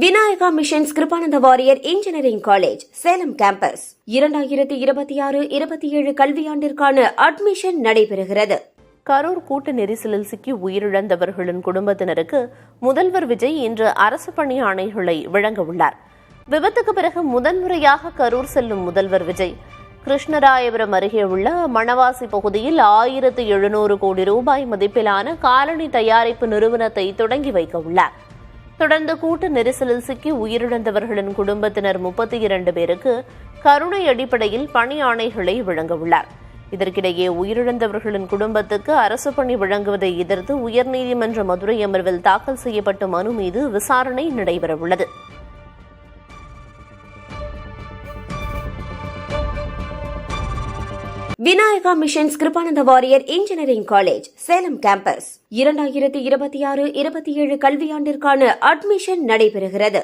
Vinayaka missions Kirupananda Variyar engineering college Salem campus 2026-27 கல்வியாண்டிற்கான admission நடைபெறுகிறது. கரூர் கூட்ட நெரிசலில் சிக்கி உயிரிழந்தவர்களின் குடும்பத்தினருக்கு முதல்வர் விஜய் இன்று அரசு பணி ஆணைகளை வழங்க உள்ளார். விபத்துக்கு பிறகு முதன்முறையாக கரூர் செல்லும் முதல்வர் விஜய் கிருஷ்ணராயபுரம் அருகே உள்ள மணவாசி பகுதியில் 1700 கோடி ரூபாய் மதிப்பிலான காலணி தயாரிப்பு நிறுவனத்தை தொடங்கி வைக்க உள்ளார். தொடர்ந்து கூட்ட நெரிசலில் சிக்கி உயிரிழந்தவர்களின் குடும்பத்தினர் 32 பேருக்கு கருணை அடிப்படையில் பணி ஆணைகளை வழங்க உள்ளார். இதற்கிடையே உயிரிழந்தவர்களின் குடும்பத்துக்கு அரசு பணி வழங்குவதை எதிர்த்து உயர்நீதிமன்ற மதுரை அமர்வில் தாக்கல் செய்யப்பட்ட மனு மீது விசாரணை நடைபெறவுள்ளது. Vinayaka missions Kirupananda Variyar engineering college Salem campus 2026-27 கல்வியாண்டிற்கான அட்மிஷன் நடைபெறுகிறது.